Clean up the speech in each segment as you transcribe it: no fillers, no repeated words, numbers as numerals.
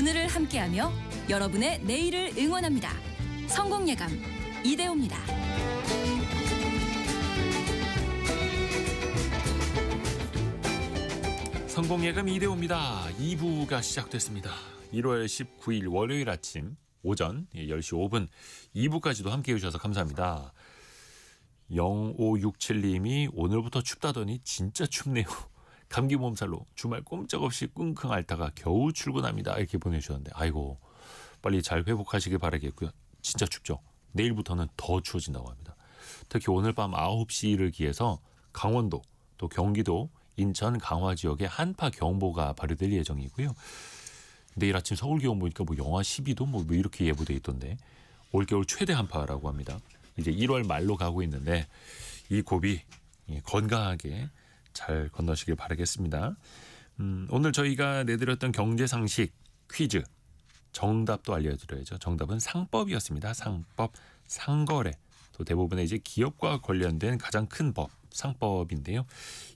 오늘을 함께하며 여러분의 내일을 응원합니다. 성공예감 이대호입니다. 성공예감 이대호입니다. 2부가 시작됐습니다. 1월 19일 월요일 아침 오전 10시 5분 2부까지도 함께해 주셔서 감사합니다. 0567님이 오늘부터 춥다더니 진짜 춥네요. 감기 몸살로 주말 꼼짝없이 끙끙 앓다가 겨우 출근합니다. 이렇게 보내주셨는데 아이고 빨리 잘 회복하시길 바라겠고요. 진짜 춥죠. 내일부터는 더 추워진다고 합니다. 특히 오늘 밤 9시를 기해서 강원도 또 경기도 인천 강화 지역에 한파 경보가 발효될 예정이고요. 내일 아침 서울 기온 보니까 뭐 영하 12도 뭐 이렇게 예보돼 있던데 올겨울 최대 한파라고 합니다. 이제 1월 말로 가고 있는데 이 고비 건강하게 잘 건너시길 바라겠습니다. 오늘 저희가 내드렸던 경제상식 퀴즈 정답도 알려드려야죠. 정답은 상법이었습니다. 상법, 상거래. 또 대부분의 이제 기업과 관련된 가장 큰 법, 상법인데요.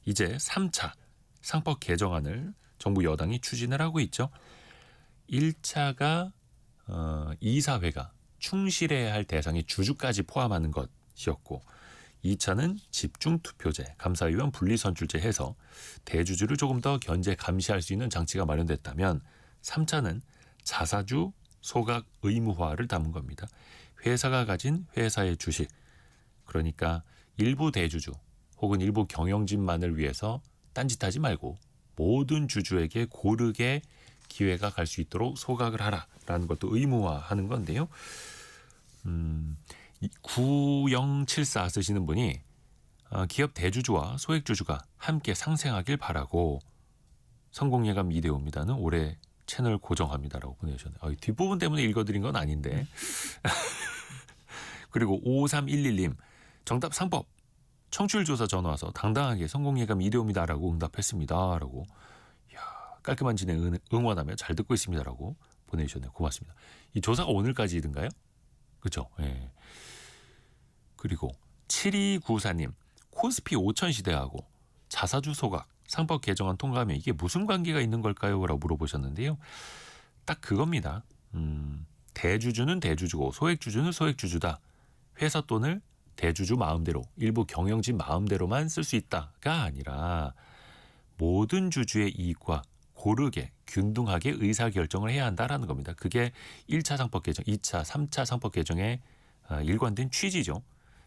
이제 3차 상법 개정안을 정부 여당이 추진을 하고 있죠. 1차가 이사회가 충실해야 할 대상의 주주까지 포함하는 것이었고 2차는 집중투표제, 감사위원 분리선출제 해서 대주주를 조금 더 견제 감시할 수 있는 장치가 마련됐다면 3차는 자사주 소각 의무화를 담은 겁니다. 회사가 가진 회사의 주식, 그러니까 일부 대주주 혹은 일부 경영진만을 위해서 딴짓하지 말고 모든 주주에게 고르게 기회가 갈 수 있도록 소각을 하라라는 것도 의무화하는 건데요. 9074 쓰시는 분이 기업 대주주와 소액주주가 함께 상생하길 바라고 성공예감 이대호입니다는 올해 채널 고정합니다라고 보내주셨네요. 뒷부분 때문에 읽어드린 건 아닌데. 그리고 5311님 정답 상법 청취율 조사 전화 와서 당당하게 성공예감 이대호입니다라고 응답했습니다라고 깔끔한 진행 응원하며 잘 듣고 있습니다라고 보내주셨네요. 고맙습니다. 이 조사가 오늘까지든가요? 그렇죠. 예. 그리고 7294님 코스피 5000 시대하고 자사주 소각 상법 개정안 통과하면 이게 무슨 관계가 있는 걸까요? 라고 물어보셨는데요. 딱 그겁니다. 대주주는 대주주고 소액주주는 소액주주다. 회사 돈을 대주주 마음대로 일부 경영진 마음대로만 쓸 수 있다가 아니라 모든 주주의 이익과 고르게 균등하게 의사결정을 해야 한다라는 겁니다. 그게 1차 상법 개정, 2차, 3차 상법 개정의 일관된 취지죠.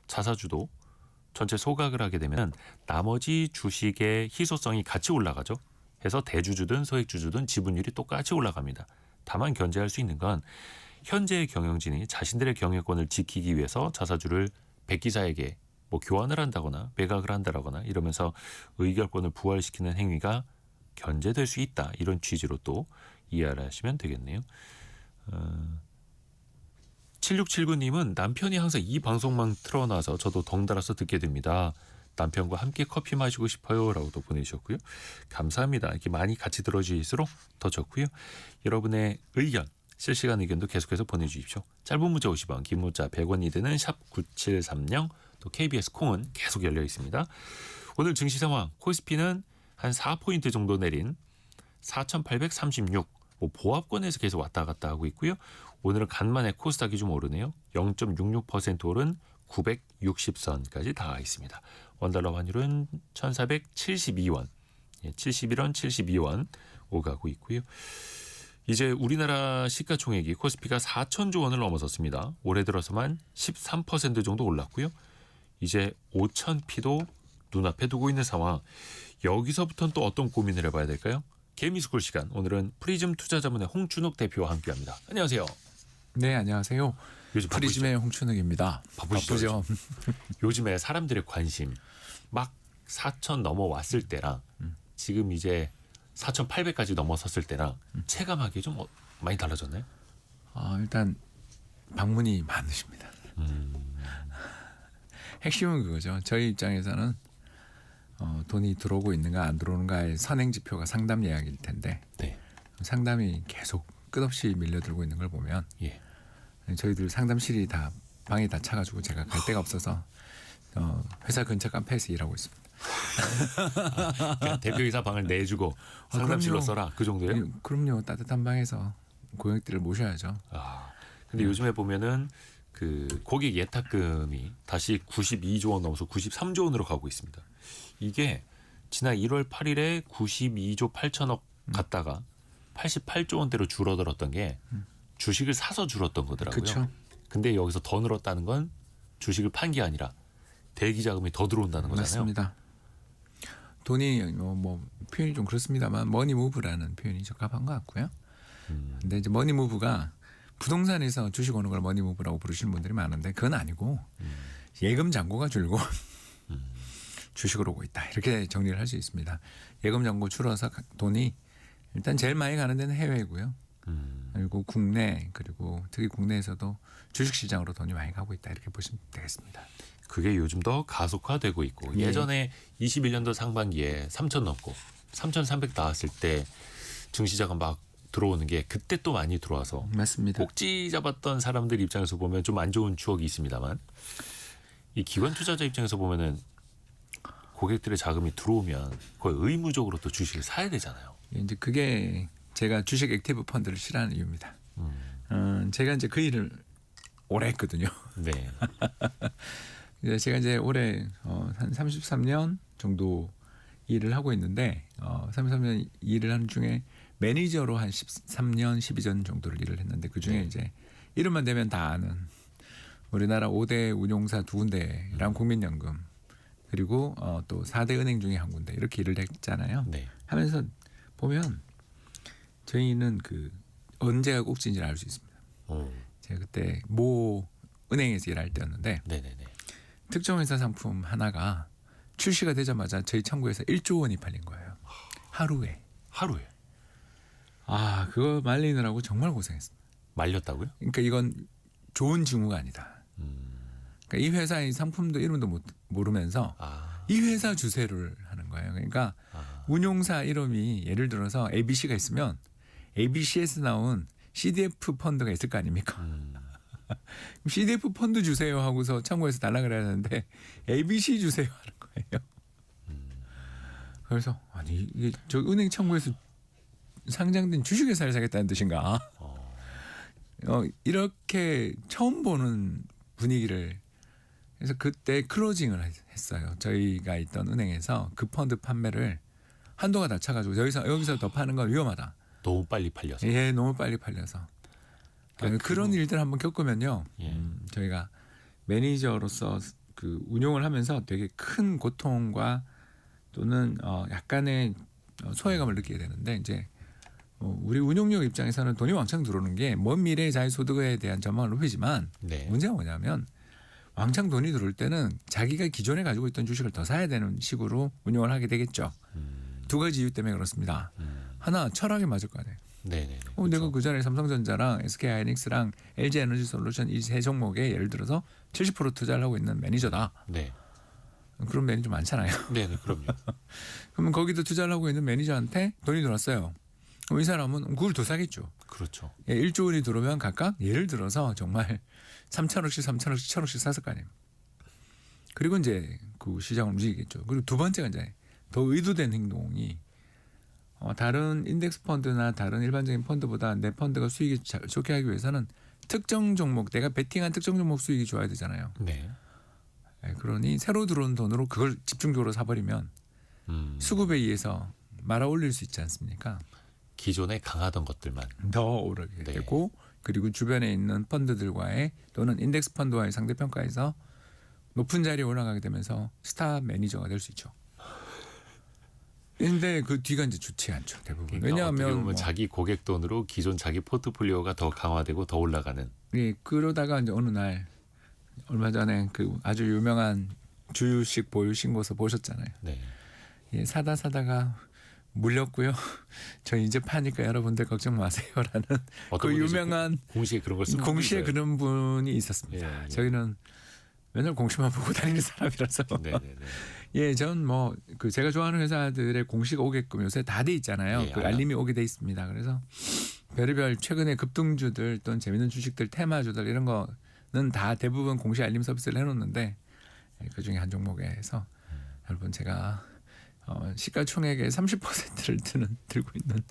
자사주도 전체 소각을 하게 되면 나머지 주식의 희소성이 같이 올라가죠. 해서 대주주든 소액주주든 지분율이 똑같이 올라갑니다. 다만 견제할 수 있는 건 현재의 경영진이 자신들의 경영권을 지키기 위해서 자사주를 백기사에게 뭐 교환을 한다거나 매각을 한다거나 이러면서 의결권을 부활시키는 행위가 견제될 수 있다. 이런 취지로 또 이해를 하시면 되겠네요. 7679님은 남편이 항상 이 방송만 틀어놔서 저도 덩달아서 듣게 됩니다. 남편과 함께 커피 마시고 싶어요. 라고도 보내주셨고요. 감사합니다. 이렇게 많이 같이 들어주실수록 더 좋고요. 여러분의 의견, 실시간 의견도 계속해서 보내주십시오. 짧은 문자 50원, 긴 문자 100원이 되는 샵9730, 또 KBS 콩은 계속 열려 있습니다. 오늘 증시 상황, 코스피는 한 4포인트 정도 내린 4,836, 뭐 보합권에서 계속 왔다 갔다 하고 있고요. 오늘은 간만에 코스닥이 좀 오르네요. 0.66% 오른 960선까지 닿아 있습니다. 원달러 환율은 1,472원, 71원, 72원 오가고 있고요. 이제 우리나라 시가총액이 코스피가 4천조 원을 넘어섰습니다. 올해 들어서만 13% 정도 올랐고요. 이제 5,000피도 눈앞에 두고 있는 상황. 여기서부터는 또 어떤 고민을 해봐야 될까요? 개미스쿨 시간. 오늘은 프리즘 투자자문의 홍춘욱 대표와 함께합니다. 안녕하세요. 네, 안녕하세요. 요즘 프리즘의 홍춘욱입니다. 바쁘죠. 요즘에 사람들의 관심 막 4천 넘어왔을 때랑 지금 이제 4,800까지 넘어섰을 때랑 체감하기 좀 많이 달라졌나요? 일단 방문이 많으십니다. 핵심은 그거죠. 저희 입장에서는 돈이 들어오고 있는가 안 들어오는가의 선행지표가 상담 예약일 텐데 네. 상담이 계속 끝없이 밀려들고 있는 걸 보면 예. 저희들 상담실이 다 방이 다 차가지고 제가 갈 데가 없어서 회사 근처 카페에서 일하고 있습니다. 그러니까 대표이사 방을 내주고 상담실로 써라 그 정도예요? 그럼요. 따뜻한 방에서 고객들을 모셔야죠. 아, 근데 요즘에 보면은 그 고객 예탁금이 다시 92조 원 넘어서 93조 원으로 가고 있습니다. 이게 지난 1월 8일에 92조 8천억 갔다가 88조 원대로 줄어들었던 게 주식을 사서 줄었던 거더라고요. 그렇죠. 근데 여기서 더 늘었다는 건 주식을 판 게 아니라 대기 자금이 더 들어온다는 거잖아요. 맞습니다. 돈이 뭐 표현이 좀 그렇습니다만 머니무브라는 표현이 적합한 것 같고요. 근데 이제 머니무브가 부동산에서 주식 오는 걸 머니무브라고 부르시는 분들이 많은데 그건 아니고 예금 잔고가 줄고 주식으로 오고 있다. 이렇게 정리를 할 수 있습니다. 예금 잔고 줄어서 돈이 일단 제일 많이 가는 데는 해외고요. 그리고 국내 그리고 특히 국내에서도 주식시장으로 돈이 많이 가고 있다. 이렇게 보시면 되겠습니다. 그게 요즘 더 가속화되고 있고 예. 예전에 21년도 상반기에 3천 넘고 3,300 나왔을 때 증시자금 막 들어오는 게 그때 또 많이 들어와서 맞습니다. 꼭지 잡았던 사람들 입장에서 보면 좀 안 좋은 추억이 있습니다만 이 기관 투자자 입장에서 보면은 고객들의 자금이 들어오면 거의 의무적으로 또 주식을 사야 되잖아요. 이제 그게 제가 주식 액티브 펀드를 싫어하는 이유입니다. 제가 이제 그 일을 오래 했거든요. 네. 제가 이제 올해 한 33년 정도 일을 하고 있는데 33년 일을 하는 중에 매니저로 한 13년, 12년 정도를 일을 했는데 그 중에 이제 이름만 대면 다 아는 우리나라 5대 운용사 2군데랑 국민연금 그리고 또 4대 은행 중에 한 군데 이렇게 일을 했잖아요. 네. 하면서 보면 저희는 그 언제가 꼭지인지를 알 수 있습니다. 오. 제가 그때 모 은행에서 일할 때였는데 네네네. 특정 회사 상품 하나가 출시가 되자마자 저희 창구에서 1조 원이 팔린 거예요. 하루에. 하루에 아, 그거 말리느라고 정말 고생했습니다. 말렸다고요? 그러니까 이건 좋은 징후가 아니다. 그러니까 이 회사의 상품도 이름도 모르면서 아. 이 회사 주세를 하는 거예요. 그러니까 운용사 이름이 예를 들어서 ABC가 있으면 ABC에서 나온 CDF 펀드가 있을 거 아닙니까? CDF 펀드 주세요 하고서 창구에서 달라 그래야 하는데 ABC 주세요 하는 거예요. 그래서 아니 이게 저 은행 창구에서 상장된 주식회사를 사겠다는 뜻인가? 이렇게 처음 보는 분위기를 그래서 그때 클로징을 했어요. 저희가 있던 은행에서 그 펀드 판매를 한도가 다 차가지고 여기서 더 파는 건 위험하다. 너무 빨리 팔려서. 예, 너무 빨리 팔려서. 그런 일들 한번 겪으면요. 예. 저희가 매니저로서 그 운용을 하면서 되게 큰 고통과 또는 약간의 소외감을 느끼게 되는데 이제 우리 운용력 입장에서는 돈이 왕창 들어오는 게 먼 미래의 자기 소득에 대한 전망을 높이지만 네. 문제가 뭐냐면 왕창 돈이 들어올 때는 자기가 기존에 가지고 있던 주식을 더 사야 되는 식으로 운용을 하게 되겠죠. 두 가지 이유 때문에 그렇습니다. 하나 철학에 맞을 거 아니에요. 네네네. 내가 그 전에 삼성전자랑 SK하이닉스랑 LG에너지솔루션 이 세 종목에 예를 들어서 70% 투자를 하고 있는 매니저다. 네. 그런 매니저 많잖아요. 네네. 그럼요. 그러면 거기도 투자를 하고 있는 매니저한테 돈이 들어왔어요. 그럼 이 사람은 그걸 더 사겠죠. 그렇죠. 1조 원이 들어오면 각각 예를 들어서 정말 3천억씩 1천억씩 샀을 거 아니에요. 그리고 이제 그 시장을 움직이겠죠. 그리고 두 번째가 이제 더 의도된 행동이 다른 인덱스 펀드나 다른 일반적인 펀드보다 내 펀드가 수익이 좋게 하기 위해서는 특정 종목 내가 베팅한 특정 종목 수익이 좋아야 되잖아요. 네. 그러니 새로 들어온 돈으로 그걸 집중적으로 사버리면 수급에 의해서 말아 올릴 수 있지 않습니까? 기존에 강하던 것들만. 더 오르게 네. 되고 그리고 주변에 있는 펀드들과의 또는 인덱스 펀드와의 상대평가에서 높은 자리에 올라가게 되면서 스타 매니저가 될 수 있죠. 근데 그 뒤가 이제 좋지 않죠 대부분. 그러니까 어떻게 왜냐하면 보면 자기 고객 돈으로 기존 자기 포트폴리오가 더 강화되고 더 올라가는. 그러다가 이제 어느 날 얼마 전에 그 아주 유명한 주식 보유 신고서 보셨잖아요. 네. 예, 사다가 물렸고요. 저 이제 파니까 여러분들 걱정 마세요라는 어떤 그 분이 유명한 공시에 그런 걸 쓰고 공시에 있어요. 그런 분이 있었습니다. 예. 저희는 맨날 공시만 보고 다니는 사람이라서. 네네네. 예, 전 뭐 그 제가 좋아하는 회사들의 공시가 오게끔 요새 다 돼 있잖아요. 예, 그 알림이 오게 돼 있습니다. 그래서 별의별 최근에 급등주들 또는 재밌는 주식들, 테마주들 이런 거는 다 대부분 공시 알림 서비스를 해놓는데 그 중에 한 종목에서 여러분 제가 시가총액의 30%를 들고 있는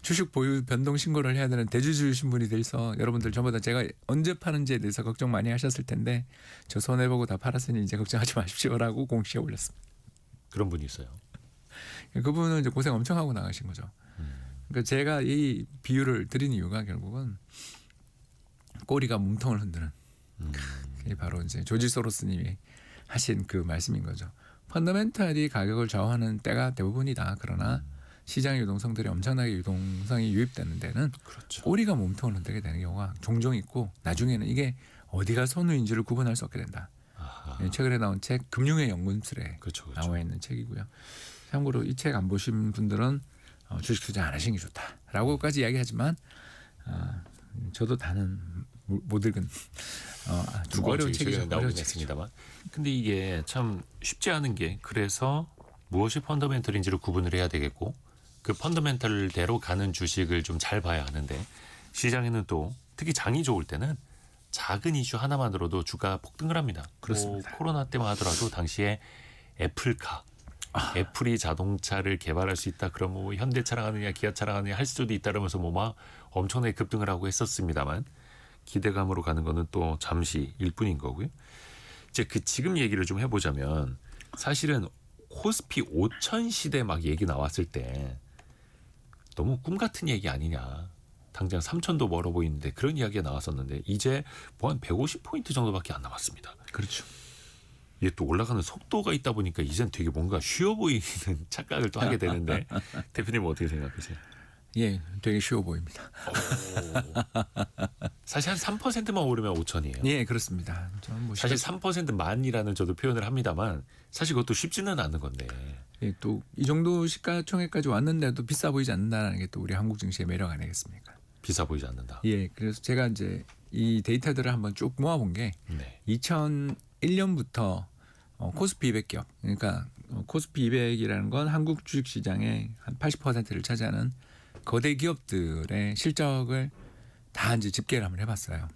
주식 보유 변동 신고를 해야 되는 대주주이신 분이 돼서 여러분들 전부 다 제가 언제 파는지에 대해서 걱정 많이 하셨을 텐데 저 손해보고 다 팔았으니 이제 걱정하지 마십시오라고 공시에 올렸습니다. 그런 분이 있어요. 그분은 이제 고생 엄청 하고 나가신 거죠. 그러니까 제가 이 비유를 드린 이유가 결국은 꼬리가 몸통을 흔드는 그게 바로 이제 조지 소로스님이 하신 그 말씀인 거죠. 펀더멘탈이 가격을 좌우하는 때가 대부분이다. 그러나 시장의 유동성들이 엄청나게 유동성이 유입되는 데는 그렇죠. 꼬리가 몸통을 흔들게 되는 경우가 종종 있고 나중에는 이게 어디가 선우인지를 구분할 수 없게 된다. 아하. 최근에 나온 책 금융의 연금술에 그렇죠, 그렇죠. 나와 있는 책이고요. 참고로 이 책 안 보신 분들은 주식 투자 안 하시는 게 좋다라고까지 이야기하지만 저도 다는 못 읽은 좀 어려운 책이죠. 나오긴 했습니다만. 근데 이게 참 쉽지 않은 게 그래서 무엇이 펀더멘털인지를 구분을 해야 되겠고 그 펀더멘털대로 가는 주식을 좀 잘 봐야 하는데 시장에는 또 특히 장이 좋을 때는 작은 이슈 하나만으로도 주가 폭등을 합니다. 그렇습니다. 뭐 코로나 때만 하더라도 당시에 애플카 애플이 자동차를 개발할 수 있다. 그럼 뭐 현대차랑 하느냐 기아차랑 하느냐 할 수도 있다 그러면서 뭐 막 엄청나게 급등을 하고 했었습니다만 기대감으로 가는 거는 또 잠시일 뿐인 거고요. 이제 그 지금 얘기를 좀 해보자면 사실은 코스피 5천 시대 막 얘기 나왔을 때 너무 꿈 같은 얘기 아니냐. 당장 3천도 멀어 보이는데 그런 이야기가 나왔었는데 이제 뭐 한 150포인트 정도밖에 안 남았습니다. 그렇죠. 이게 또 올라가는 속도가 있다 보니까 이젠 되게 뭔가 쉬워 보이는 착각을 또 하게 되는데 대표님은 어떻게 생각하세요? 예, 되게 쉬워 보입니다. 사실 한 3%만 오르면 5천이에요. 예, 그렇습니다. 저는 뭐 사실 3%만이라는 저도 표현을 합니다만 사실 그것도 쉽지는 않은 건데. 예, 또 이 정도 시가총액까지 왔는데도 비싸 보이지 않는다는 게 또 우리 한국 증시의 매력 아니겠습니까? 비싸 보이지 않는다. 예, 그래서 제가 이제 이 데이터들을 한번 쭉 모아본 게 네. 2001년부터 코스피 200기업, 그러니까 코스피 200이라는 건 한국 주식시장의 한 80%를 차지하는 거대 기업들의 실적을 다 이제 집계를 한번 해봤어요.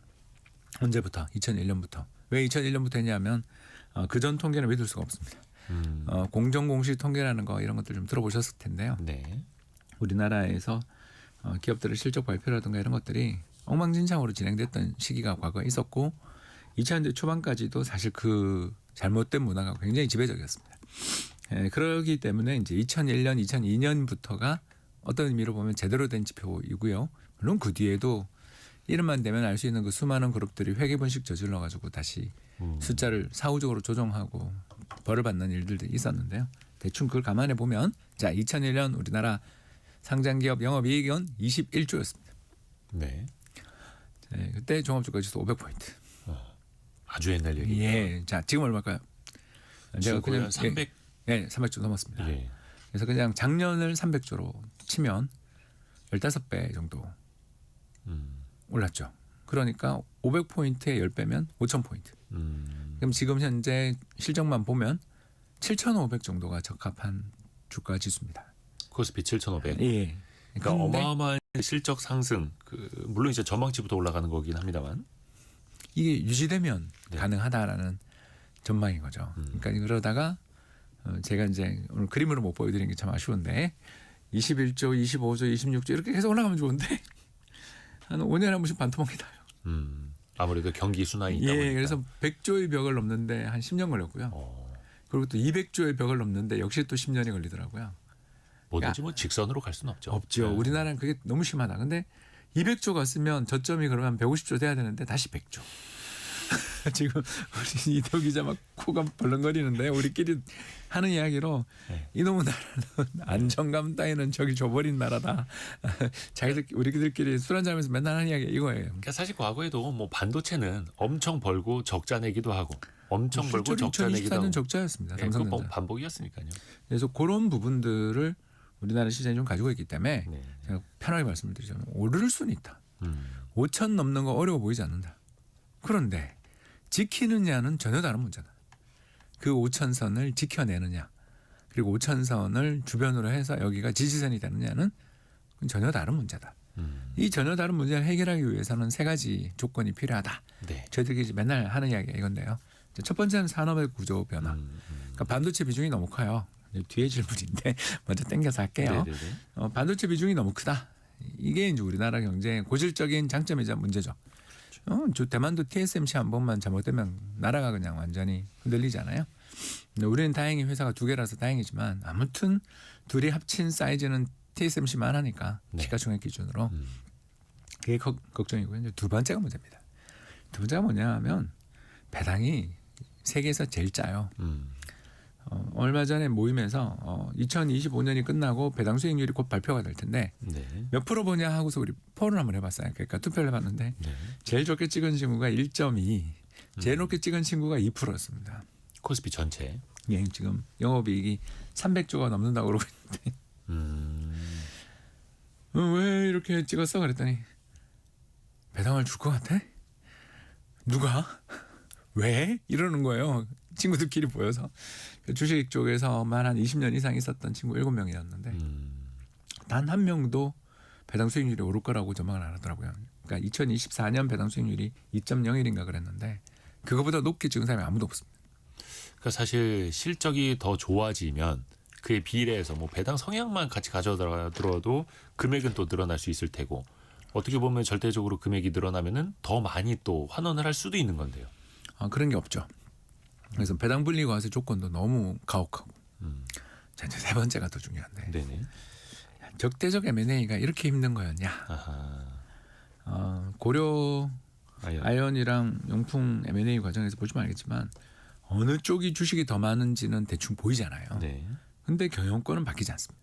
언제부터? 2001년부터. 왜 2001년부터 했냐면 그전 통계는 믿을 수가 없습니다. 공정공시 통계라는 거 이런 것들 좀 들어보셨을 텐데요. 네. 우리나라에서 기업들의 실적 발표라든가 이런 것들이 엉망진창으로 진행됐던 시기가 과거에 있었고 2000년대 초반까지도 사실 그 잘못된 문화가 굉장히 지배적이었습니다. 그러기 때문에 이제 2001년, 2002년부터가 어떤 의미로 보면 제대로 된 지표이고요. 물론 그 뒤에도 이름만 되면 알 수 있는 그 수많은 그룹들이 회계분식 저질러 가지고 다시 숫자를 사후적으로 조정하고 벌을 받는 일들도 있었는데요. 대충 그걸 감안해 보면 자 2001년 우리나라 상장기업 영업이익은 21조였습니다. 네. 네, 그때 종합주가지수 500포인트. 아주 옛날 얘기예요. 예, 자 지금 얼마일까요? 제가 그냥 300. 예, 300조 넘었습니다. 예. 그래서 그냥 작년을 300조로 치면 15배 정도 올랐죠. 그러니까 500포인트에 10배면 5000포인트. 그럼 지금 현재 실적만 보면 7,500 정도가 적합한 주가 지수입니다. 코스피 7,500. 예. 그러니까 어마어마한 실적 상승. 물론 이제 전망치부터 올라가는 거긴 합니다만. 이게 유지되면 네. 가능하다라는 전망인 거죠. 그러니까 그러다가 제가 이제 오늘 그림으로 못 보여드리는 게 참 아쉬운데 21조, 25조, 26조 이렇게 계속 올라가면 좋은데 한 5년에 한 번씩 반토막이 나요. 아무래도 경기 순환이 있다 보니까. 예, 그래서 100조의 벽을 넘는데 한 10년 걸렸고요. 그리고 또 200조의 벽을 넘는데 역시 또 10년이 걸리더라고요. 뭐든지 뭐 직선으로 갈 수는 없죠. 없죠. 네. 우리나라는 그게 너무 심하다. 근데 200조 갔으면 저점이 그러면 150조 돼야 되는데 다시 100조. 지금 우리 이대호 기자 막 코가 벌렁거리는데 우리끼리 하는 이야기로 네. 이놈의 나라는 안정감 따위는 저기 줘버린 나라다. 자기들 우리들끼리 술 한잔하면서 맨날 하는 이야기 이거예요. 그러니까 사실 과거에도 뭐 반도체는 엄청 벌고 적자 내기도 하고 엄청 벌고 적자 내기도 하고. 2024년 적자였습니다. 예, 삼성전자. 그거 반복이었으니까요. 그래서 그런 부분들을 우리나라 시장이 좀 가지고 있기 때문에 네. 제가 편하게 말씀드리자면 오를 수는 있다. 음. 5천 넘는 거 어려워 보이지 않는다. 그런데 지키느냐는 전혀 다른 문제다. 그 5천 선을 지켜내느냐 그리고 5천 선을 주변으로 해서 여기가 지지선이 되느냐는 전혀 다른 문제다. 이 전혀 다른 문제를 해결하기 위해서는 세 가지 조건이 필요하다. 네. 저희들이 이제 맨날 하는 이야기가 이건데요. 첫 번째는 산업의 구조 변화. 그러니까 반도체 비중이 너무 커요. 뒤에 질문인데 먼저 땡겨서 할게요. 네네네. 반도체 비중이 너무 크다. 이게 이제 우리나라 경제의 고질적인 장점이자 문제죠. 저 대만도 TSMC 한 번만 잘못되면 나라가 그냥 완전히 흔들리잖아요. 근데 우리는 다행히 회사가 2개라서 다행이지만 아무튼 둘이 합친 사이즈는 TSMC만 하니까 네. 시가총액 기준으로 그게 걱정이고요. 이제 두 번째가 문제입니다. 두 번째가 뭐냐면 배당이 세계에서 제일 짜요. 얼마 전에 모임에서 2025년이 끝나고 배당 수익률이 곧 발표가 될 텐데 네. 몇 프로 보냐 하고서 우리 포를 한번 해봤어요. 그러니까 투표를 해봤는데 네. 제일 좋게 찍은 친구가 1.2, 제일 높게 찍은 친구가 2%였습니다. 코스피 전체. 예, 지금 영업이익이 300조가 넘는다고 그러고 있는데 왜 이렇게 찍었어? 그랬더니 배당을 줄 것 같아? 누가? 왜? 이러는 거예요. 친구들끼리 보여서. 주식 쪽에서만 한 20년 이상 있었던 친구 7명이었는데 단 한 명도 배당 수익률이 오를 거라고 전망을 안 하더라고요. 그러니까 2024년 배당 수익률이 2.01인가 그랬는데 그거보다 높게 찍은 사람이 아무도 없습니다. 그러니까 사실 실적이 더 좋아지면 그에 비례해서 뭐 배당 성향만 같이 가져들어도 금액은 또 늘어날 수 있을 테고 어떻게 보면 절대적으로 금액이 늘어나면은 더 많이 또 환원을 할 수도 있는 건데요. 그런 게 없죠. 그래서 배당 분리 과세 조건도 너무 가혹하고. 자, 이제 세 번째가 더 중요한데. 네네. 적대적 M&A가 이렇게 힘든 거였냐? 아하. 고려 아연. 아연이랑 용풍 M&A 과정에서 보시면 알겠지만 어느 쪽이 주식이 더 많은지는 대충 보이잖아요. 네. 근데 경영권은 바뀌지 않습니다.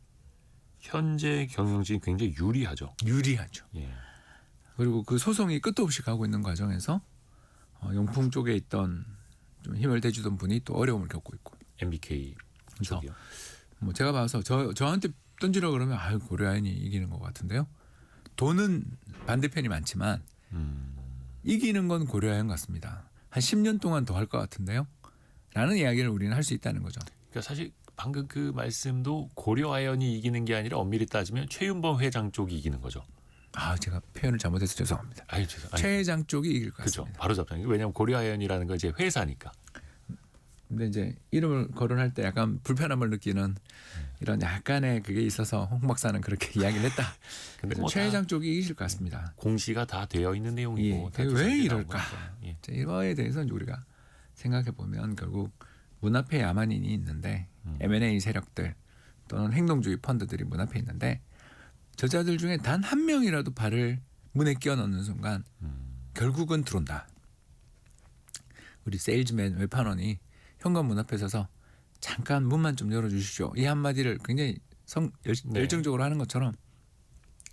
현재 경영진이 굉장히 유리하죠. 유리하죠. 예. 그리고 그 소송이 끝도 없이 가고 있는 과정에서 용풍 쪽에 있던 좀 힘을 대주던 분이 또 어려움을 겪고 있고. MBK 그래서 쪽이요. 뭐 제가 봐서 저한테 던지려 그러면 고려아연이 이기는 것 같은데요. 돈은 반대편이 많지만 이기는 건 고려아연 같습니다. 한 10년 동안 더 할 것 같은데요. 라는 이야기를 우리는 할 수 있다는 거죠. 그러니까 사실 방금 그 말씀도 고려아연이 이기는 게 아니라 엄밀히 따지면 최윤범 회장 쪽이 이기는 거죠. 제가 표현을 잘못해서 죄송합니다. 아유, 죄송합니다. 최 회장 쪽이 이길 것 그죠. 같습니다. 바로 잡잖아요. 왜냐하면 고려아연이라는 건 이제 회사니까. 근데 이제 이름을 거론할 때 약간 불편함을 느끼는 이런 약간의 그게 있어서 홍 박사는 그렇게 이야기를 했다. 근데 뭐 최 다 회장 쪽이 이길 것 같습니다. 공시가 다 되어 있는 내용이고. 예, 다 왜 기사에 이럴까? 나온 거니까. 예. 자, 이거에 대해서는 우리가 생각해 보면 결국 문 앞에 야만인이 있는데 M&A 세력들 또는 행동주의 펀드들이 문 앞에 있는데 저자들 중에 단 한 명이라도 발을 문에 끼워 넣는 순간 결국은 들어온다. 우리 세일즈맨 외판원이 현관 앞에 서서 잠깐 문만 좀 열어주시죠. 이 한마디를 굉장히 네. 열정적으로 하는 것처럼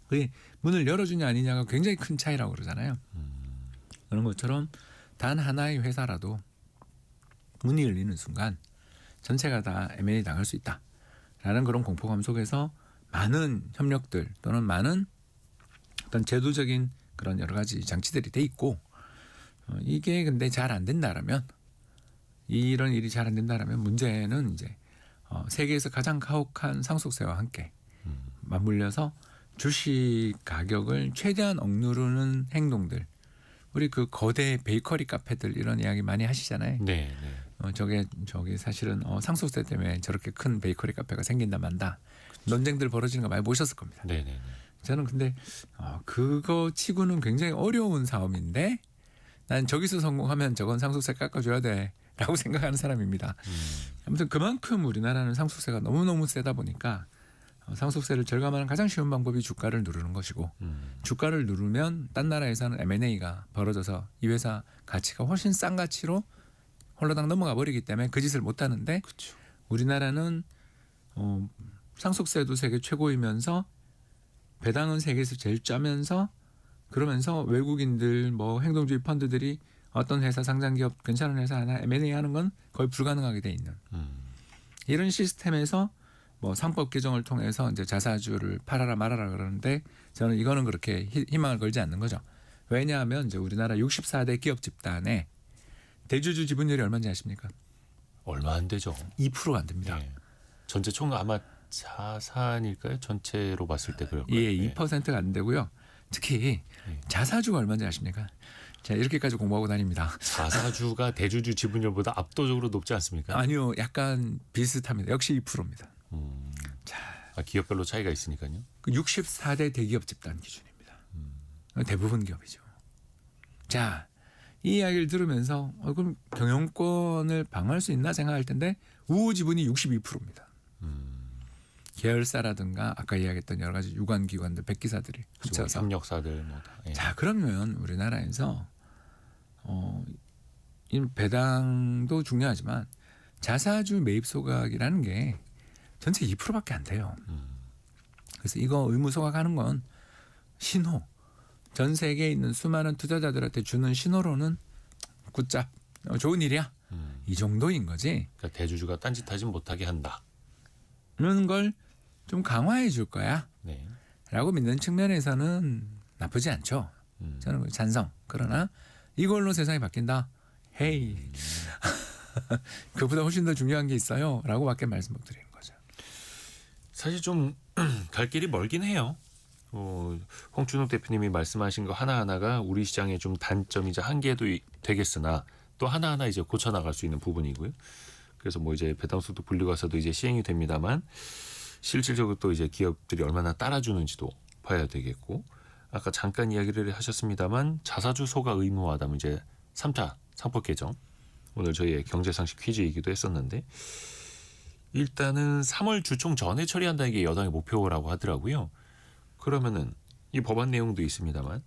그 문을 열어주냐 아니냐가 굉장히 큰 차이라고 그러잖아요. 그런 것처럼 단 하나의 회사라도 문이 열리는 순간 전체가 다 M&A 당할 수 있다라는 그런 공포감 속에서 많은 협력들 또는 많은 어떤 제도적인 그런 여러 가지 장치들이 돼 있고 이게 근데 잘 안 된다라면 이런 일이 잘 안 된다라면 문제는 이제 세계에서 가장 가혹한 상속세와 함께 맞물려서 주식 가격을 최대한 억누르는 행동들. 우리 그 거대 베이커리 카페들 이런 이야기 많이 하시잖아요. 네, 네. 저게 사실은 상속세 때문에 저렇게 큰 베이커리 카페가 생긴다 만다. 논쟁들 벌어지는 거 많이 보셨을 겁니다. 네, 네, 네. 저는 근데 그거 치고는 굉장히 어려운 사업인데 난 저기서 성공하면 저건 상속세 깎아줘야 돼라고 생각하는 사람입니다. 아무튼 그만큼 우리나라는 상속세가 너무너무 세다 보니까 상속세를 절감하는 가장 쉬운 방법이 주가를 누르는 것이고 주가를 누르면 딴 나라에서는 M&A가 벌어져서 이 회사 가치가 훨씬 싼 가치로 홀라당 넘어가 버리기 때문에 그 짓을 못 하는데 그쵸. 우리나라는 상속세도 세계 최고이면서 배당은 세계에서 제일 짜면서 그러면서 외국인들 뭐 행동주의 펀드들이 어떤 회사 상장기업 괜찮은 회사 하나 M&A 하는 건 거의 불가능하게 돼 있는 이런 시스템에서 뭐 상법 개정을 통해서 이제 자사주를 팔아라 말아라 그러는데 저는 이거는 그렇게 희망을 걸지 않는 거죠. 왜냐하면 이제 우리나라 64대 기업 집단에 대주주 지분율이 얼마인지 아십니까? 얼마 안 되죠. 2%가 안 됩니다. 예. 전체 총 아마 자산일까요? 전체로 봤을 때 그럴 거예요. 예, 2%가 안 되고요. 특히 자사주가 얼마인지 아십니까? 자, 이렇게까지 공부하고 다닙니다. 자사주가 대주주 지분율보다 압도적으로 높지 않습니까? 아니요, 약간 비슷합니다. 역시 2%입니다. 기업별로 차이가 있으니까요. 그 64대 대기업 집단 기준입니다. 대부분 기업이죠. 자, 이 이야기를 들으면서 그럼 경영권을 방어할 수 있나 생각할 텐데 우호 지분이 62%입니다. 계열사라든가 아까 이야기했던 여러 가지 유관기관들, 백기사들이 합쳐서 협력사들 뭐 다. 예. 자, 그러면 우리나라에서 이 배당도 중요하지만 자사주 매입 소각이라는 게 전체 2%밖에 안 돼요. 그래서 이거 의무 소각하는 건 신호. 전 세계에 있는 수많은 투자자들한테 주는 신호로는 굿잡, 좋은 일이야. 이 정도인 거지. 그러니까 대주주가 딴짓하지 못하게 한다. 이런 걸 좀 강화해 줄 거야. 네. 라고 믿는 측면에서는 나쁘지 않죠. 저는 찬성. 그러나 이걸로 세상이 바뀐다. 헤이. 그보다 훨씬 더 중요한 게 있어요. 라고 밖에 말씀 못 드리는 거죠. 사실 좀 갈 길이 멀긴 해요. 홍춘욱 대표님이 말씀하신 거 하나하나가 우리 시장의 좀 단점이자 한계도 되겠으나 또 하나하나 이제 고쳐 나갈 수 있는 부분이고요. 그래서 뭐 이제 배당소득 분류가서도 이제 시행이 됩니다만 실질적으로 또 이제 기업들이 얼마나 따라주는지도 봐야 되겠고 아까 잠깐 이야기를 하셨습니다만 자사주 소각 의무화하다면 이제 3차 상법 개정 오늘 저희의 경제상식 퀴즈이기도 했었는데 일단은 3월 주총 전에 처리한다는 게 여당의 목표라고 하더라고요. 그러면은 이 법안 내용도 있습니다만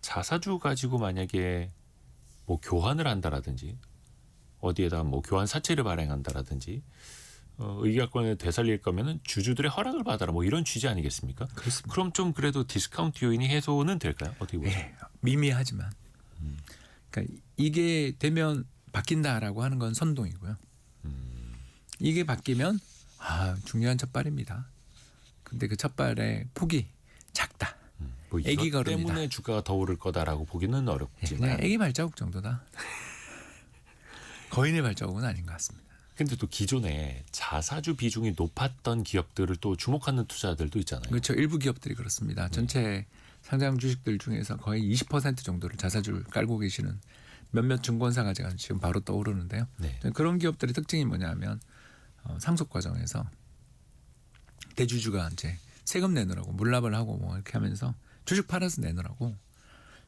자사주 가지고 만약에 뭐 교환을 한다라든지 어디에다 뭐 교환 사채를 발행한다라든지 의결권을 되살릴 거면은 주주들의 허락을 받아라 뭐 이런 취지 아니겠습니까? 그렇습니다. 그럼 좀 그래도 디스카운트 요인이 해소는 될까요? 어떻게 보세요? 네, 미미하지만 그러니까 이게 되면 바뀐다라고 하는 건 선동이고요. 이게 바뀌면 중요한 첫발입니다. 근데 그 첫발의 폭이 작다. 뭐 애기 이것 걸음이다. 때문에 주가가 더 오를 거다라고 보기는 어렵지만 그냥 애기 발자국 정도다. 거인의 발자국은 아닌 것 같습니다. 근데 또 기존에 자사주 비중이 높았던 기업들을 또 주목하는 투자들도 있잖아요. 그렇죠. 일부 기업들이 그렇습니다. 전체 상장 주식들 중에서 거의 20% 정도를 자사주를 깔고 계시는 몇몇 증권사가 제가 지금 바로 떠오르는데요. 네. 그런 기업들의 특징이 뭐냐면 상속 과정에서 대주주가 이제 세금 내느라고 물납을 하고 뭐 이렇게 하면서 주식 팔아서 내느라고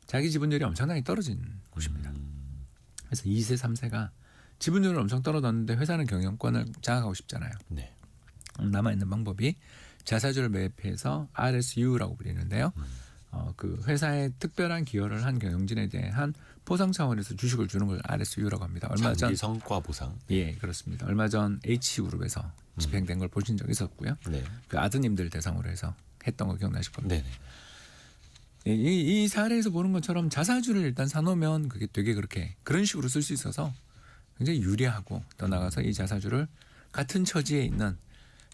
자기 지분율이 엄청나게 떨어진 곳입니다. 그래서 2세, 3세가 지분율을 엄청 떨어졌는데 회사는 경영권을 장악하고 싶잖아요. 네. 남아있는 방법이 자사주를 매입해서 RSU라고 불리는데요. 그 회사에 특별한 기여를 한 경영진에 대한 보상 차원에서 주식을 주는 걸 RSU라고 합니다. 얼마 전 장기 성과 보상. 예, 그렇습니다. 얼마 전 H그룹에서 집행된 걸 보신 적 있었고요. 네. 그 아드님들 대상으로 해서 했던 거 기억나실 겁니다. 네네. 이 사례에서 보는 것처럼 자사주를 일단 사놓으면 그게 되게 그렇게 그런 식으로 쓸 수 있어서 굉장히 유리하고 더 나가서 이 자사주를 같은 처지에 있는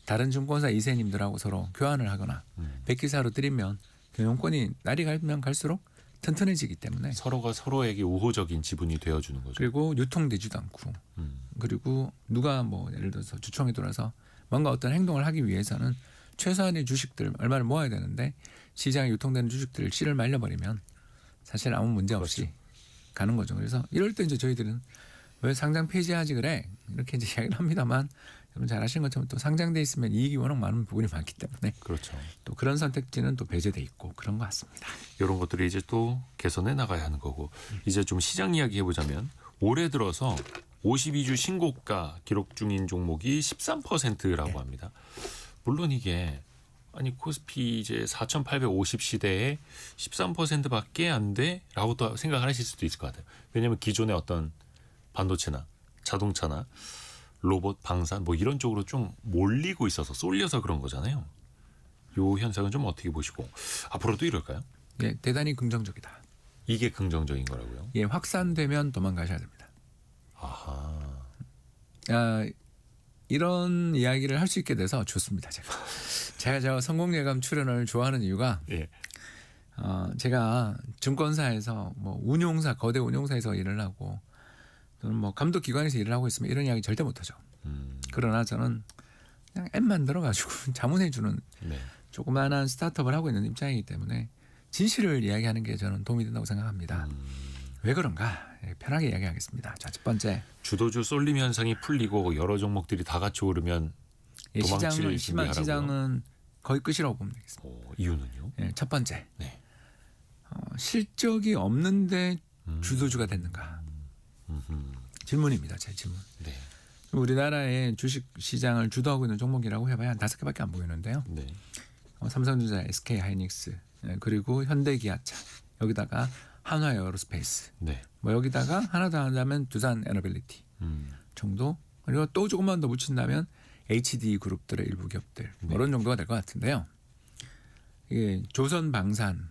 다른 증권사 2세님들하고 서로 교환을 하거나 백기사로 드리면 경영권이 날이 가면 갈수록 튼튼해지기 때문에 서로가 서로에게 우호적인 지분이 되어주는 거죠. 그리고 유통되지도 않고 그리고 누가 뭐 예를 들어서 주총에 들어서 뭔가 어떤 행동을 하기 위해서는 최소한의 주식들 얼마를 모아야 되는데 시장에 유통되는 주식들을 씨를 말려버리면 사실 아무 문제 없이 가는 거죠. 그래서 이럴 때 이제 저희들은 왜 상장 폐지하지 그래 이렇게 이제 이야기를 합니다만 여러분 잘 아시는 것처럼 또 상장돼 있으면 이익이 워낙 많은 부분이 많기 때문에 그렇죠. 또 그런 선택지는 또 배제돼 있고 그런 것 같습니다. 이런 것들이 이제 또 개선해 나가야 하는 거고 이제 좀 시장 이야기 해보자면 올해 들어서 52주 신고가 기록 중인 종목이 13%라고 합니다. 물론 이게 아니 코스피 이제 4,850시대에 13%밖에 안 돼라고 또 생각을 하실 수도 있을 것 같아요. 왜냐하면 기존의 어떤 반도체나 자동차나 로봇, 방산 뭐 이런 쪽으로 좀 몰리고 있어서 쏠려서 그런 거잖아요. 요 현상은 좀 어떻게 보시고 앞으로도 이럴까요? 예, 대단히 긍정적이다. 이게 긍정적인 거라고요? 예, 확산되면 도망가셔야 됩니다. 아하. 이런 이야기를 할 수 있게 돼서 좋습니다. 제가 저 성공예감 출연을 좋아하는 이유가 예. 제가 증권사에서 뭐 운용사 거대 운용사에서 일을 하고 또는 뭐 감독 기관에서 일을 하고 있으면 이런 이야기 절대 못하죠. 그러나 저는 그냥 앱 만들어가지고 자문해주는 네. 조그마한 스타트업을 하고 있는 입장이기 때문에 진실을 이야기하는 게 저는 도움이 된다고 생각합니다. 왜 그런가 편하게 이야기하겠습니다. 자, 첫 번째 주도주 쏠림 현상이 풀리고 여러 종목들이 다 같이 오르면 도망칠 시장은 심한 준비하라고요? 시장은 거의 끝이라고 보면 되겠습니다. 이유는요? 예, 첫 번째 네. 실적이 없는데 주도주가 됐는가 질문입니다. 제 질문. 네. 우리나라의 주식 시장을 주도하고 있는 종목이라고 해봐야 한 5개밖에 안 보이는데요. 네. 삼성전자, SK 하이닉스, 그리고 현대기아차, 여기다가 한화에어로스페이스, 네. 뭐 여기다가 하나 더 하자면 두산 에너빌리티 정도, 그리고 또 조금만 더 붙인다면 HD 그룹들의 일부 기업들 뭐 이런 정도가 될 것 같은데요. 이게 조선 방산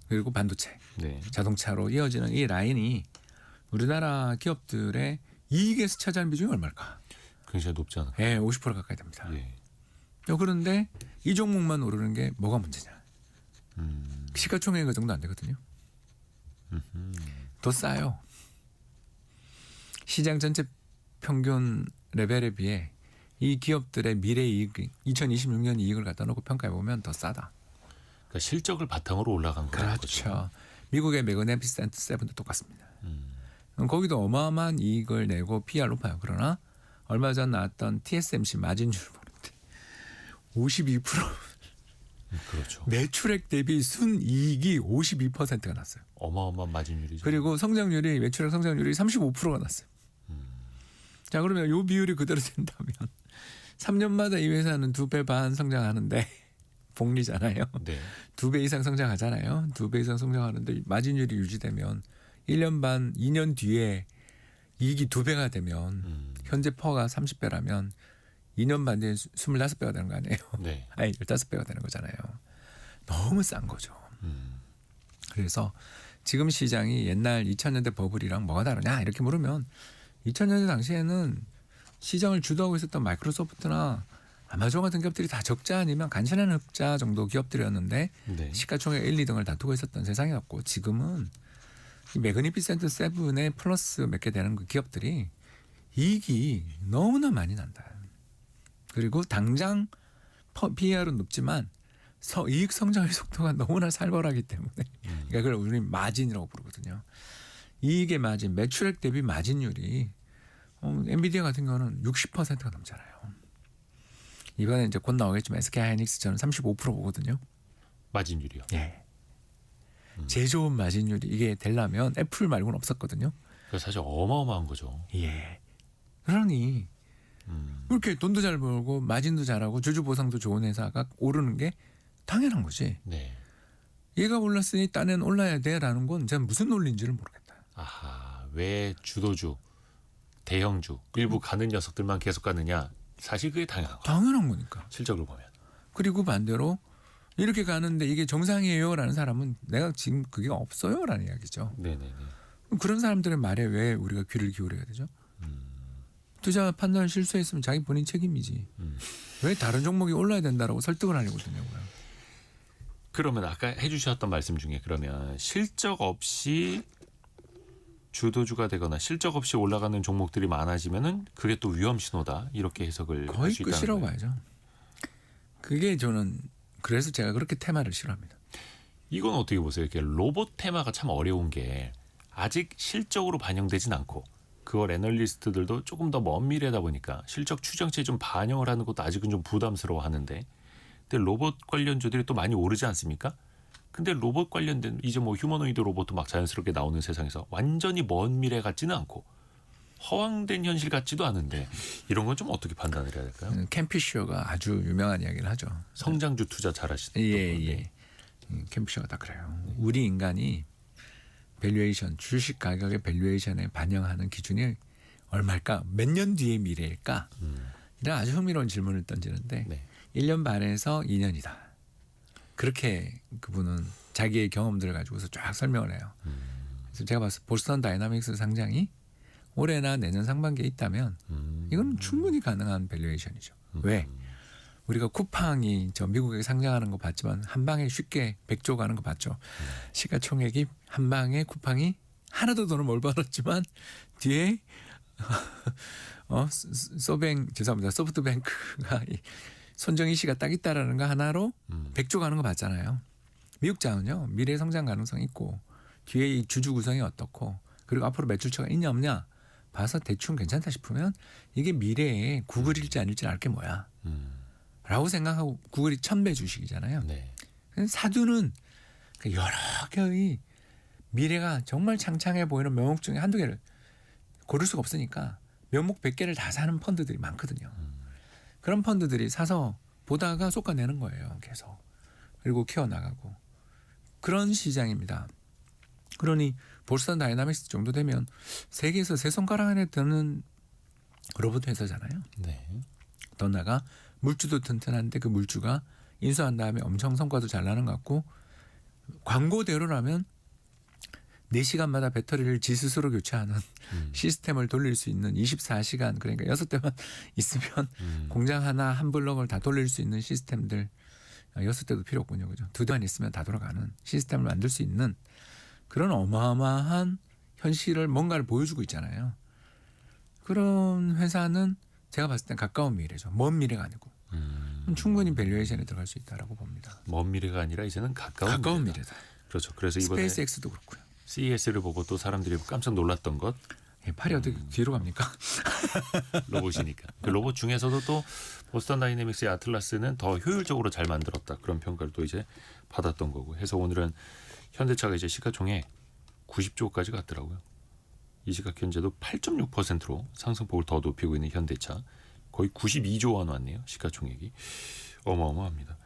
그리고 반도체, 네. 자동차로 이어지는 이 라인이 우리나라 기업들의 이익에서 차지하는 비중이 얼마일까? 굉장히 높지 않아요? 예, 50% 가까이 됩니다. 예. 그런데 이 종목만 오르는 게 뭐가 문제냐? 시가총액이 그 정도 안 되거든요. 더 싸요. 시장 전체 평균 레벨에 비해 이 기업들의 미래 이익, 2026년 이익을 갖다 놓고 평가해 보면 더 싸다. 그러니까 실적을 바탕으로 올라간 거죠. 그렇죠. 미국의 매그니피센트 세븐도 똑같습니다. 거기도 어마어마한 이익을 내고 PR 높아요. 그러나 얼마 전 나왔던 TSMC 마진율을 보는데 52% 그렇죠. 매출액 대비 순이익이 52%가 났어요. 어마어마한 마진율이죠. 그리고 성장률이 매출액 성장률이 35%가 났어요. 자, 그러면 요 비율이 그대로 된다면 3년마다 이 회사는 2배 반 성장하는데 복리잖아요. 네. 2배 이상 성장하잖아요. 2배 이상 성장하는데 마진율이 유지되면 1년 반, 2년 뒤에 이익이 2배가 되면 현재 퍼가 30배라면 2년 반 뒤에 25배가 되는 거 아니에요. 네. 아니 15배가 되는 거잖아요. 너무 싼 거죠. 그래서 지금 시장이 옛날 2000년대 버블이랑 뭐가 다르냐 이렇게 물으면 2000년대 당시에는 시장을 주도하고 있었던 마이크로소프트나 아마존 같은 기업들이 다 적자 아니면 간신한 흑자 정도 기업들이었는데 네. 시가총액 1, 2등을 다투고 있었던 세상이었고 지금은 이 매그니피센트 세븐에 플러스 몇 개 되는 그 기업들이 이익이 너무나 많이 난다. 그리고 당장 PER은 높지만 이익 성장의 속도가 너무나 살벌하기 때문에 그러니까 그걸 우리는 마진이라고 부르거든요. 이익의 마진, 매출액 대비 마진율이 엔비디아 같은 경우는 60%가 넘잖아요. 이번에 이제 곧 나오겠지만 SK 하이닉스 저는 35% 보거든요. 마진율이요. 예. 제일 좋은 마진율이 이게 되려면 애플 말고는 없었거든요. 그래서 사실 어마어마한 거죠. 예. 그러니 그렇게 돈도 잘 벌고 마진도 잘하고 주주 보상도 좋은 회사가 오르는 게 당연한 거지. 네. 얘가 올랐으니 딴엔 올라야 돼라는 건 제가 무슨 논리인지를 모르겠다. 아하, 왜 주도주, 대형주, 일부 가는 녀석들만 계속 가느냐? 사실 그게 당연한 거예요. 당연한 거니까. 실적을 보면. 그리고 반대로 이렇게 가는데 이게 정상이에요라는 사람은 내가 지금 그게 없어요라는 이야기죠. 네네네. 그런 사람들의 말에 왜 우리가 귀를 기울여야 되죠? 투자 판단 실수했으면 자기 본인 책임이지. 왜 다른 종목이 올라야 된다라고 설득을 하려고 드냐고요. 그러면 아까 해주셨던 말씀 중에 그러면 실적 없이 주도주가 되거나 실적 없이 올라가는 종목들이 많아지면은 그게 또 위험 신호다 이렇게 해석을 할 거의 수 있다는 끝이라고 거예요. 봐야죠. 그게 저는 그래서 제가 그렇게 테마를 싫어합니다. 이건 어떻게 보세요? 이렇게 로봇 테마가 참 어려운 게 아직 실적으로 반영되진 않고 그걸 애널리스트들도 조금 더 먼 미래다 보니까 실적 추정치에 좀 반영을 하는 것도 아직은 좀 부담스러워하는데 근데 로봇 관련주들이 또 많이 오르지 않습니까? 근데 로봇 관련된 이제 뭐 휴머노이드 로봇도 막 자연스럽게 나오는 세상에서 완전히 먼 미래 같지는 않고 허황된 현실 같지도 않은데 이런 건 좀 어떻게 판단을 해야 될까요? 캠피셔가 아주 유명한 이야기를 하죠. 성장주 투자 잘하시던 예. 캠피셔가 다 그래요. 우리 인간이 밸류에이션, 주식 가격의 밸류에이션에 반영하는 기준이 얼마일까? 몇 년 뒤의 미래일까? 이런 아주 흥미로운 질문을 던지는데 네. 1년 반에서 2년이다. 그렇게 그분은 자기의 경험들을 가지고서 쫙 설명을 해요. 그래서 제가 봤을 때 보스턴 다이나믹스 상장이 올해나 내년 상반기에 있다면 이건 충분히 가능한 밸류에이션이죠. 왜? 우리가 쿠팡이 저 미국에 상장하는 거 봤지만 한 방에 쉽게 100조 가는 거 봤죠. 시가총액이 한 방에 쿠팡이 하나도 돈을 못 벌었지만 뒤에 소프트뱅크가 손정희 씨가 딱 있다라는 거 하나로 100조 가는 거 봤잖아요. 미국장은요 미래 성장 가능성이 있고 뒤에 이 주주 구성이 어떻고 그리고 앞으로 매출처가 있냐 없냐 봐서 대충 괜찮다 싶으면 이게 미래에 구글일지 아닐지 알 게 뭐야 라고 생각하고 구글이 1000배 주식이잖아요. 네. 사두는 여러 개의 미래가 정말 창창해 보이는 명목 중에 한두 개를 고를 수가 없으니까 명목 100개를 다 사는 펀드들이 많거든요. 그런 펀드들이 사서 보다가 쏟아내는 거예요. 계속. 그리고 키워나가고. 그런 시장입니다. 그러니 보스턴 다이나믹스 정도 되면 세계에서 세 손가락 안에 드는 로봇 회사잖아요. 네. 더나가 물주도 튼튼한데 그 물주가 인수한 다음에 엄청 성과도 잘 나는 것 같고 광고대로라면 4시간마다 배터리를 지 스스로 교체하는 시스템을 돌릴 수 있는 24시간 그러니까 6대만 있으면 공장 하나 한 블럭을 다 돌릴 수 있는 시스템들 6대도 필요 없군요. 그죠? 2대만 있으면 다 돌아가는 시스템을 만들 수 있는 그런 어마어마한 현실을 뭔가를 보여주고 있잖아요. 그런 회사는 제가 봤을 땐 가까운 미래죠. 먼 미래가 아니고 충분히 밸류에이션에 들어갈 수 있다라고 봅니다. 먼 미래가 아니라 이제는 가까운 미래다. 그렇죠. 그래서 이번에 스페이스X도 그렇고요. CES를 보고 또 사람들이 깜짝 놀랐던 것 팔이 어떻게 뒤로 갑니까? 로봇이니까. 그 로봇 중에서도 또 보스턴 다이내믹스의 아틀라스는 더 효율적으로 잘 만들었다. 그런 평가를 또 이제 받았던 거고. 해서 오늘은 현대차가 이제 시가총액 90조까지 갔더라고요. 이 시각 현재도 8.6%로 상승폭을 더 높이고 있는 현대차. 거의 92조 원 왔네요. 시가총액이. 어마어마합니다.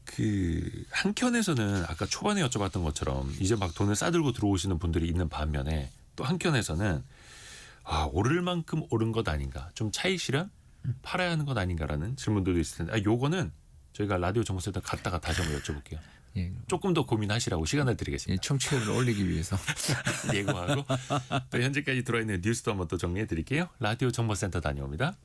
그 한켠에서는 아까 초반에 여쭤봤던 것처럼 이제 막 돈을 싸들고 들어오시는 분들이 있는 반면에 또 한켠에서는 오를 만큼 오른 것 아닌가, 좀 차익 실현 팔아야 하는 것 아닌가라는 질문들도 있을 텐데 요거는 저희가 라디오 정보센터 갔다가 다시 한번 여쭤볼게요. 예. 조금 더 고민하시라고 시간을 예, 드리겠습니다. 청취율을 올리기 위해서. 예고하고 또 현재까지 들어와 있는 뉴스도 한번 또 정리해 드릴게요. 라디오 정보센터 다녀옵니다.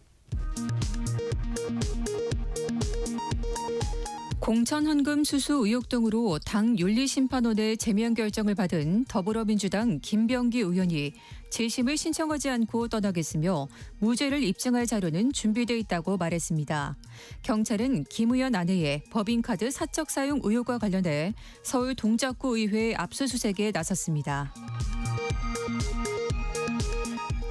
공천헌금 수수 의혹 등으로 당 윤리심판원의 제명 결정을 받은 더불어민주당 김병기 의원이 재심을 신청하지 않고 떠나겠으며 무죄를 입증할 자료는 준비돼 있다고 말했습니다. 경찰은 김 의원 아내의 법인카드 사적 사용 의혹과 관련해 서울 동작구 의회 압수수색에 나섰습니다.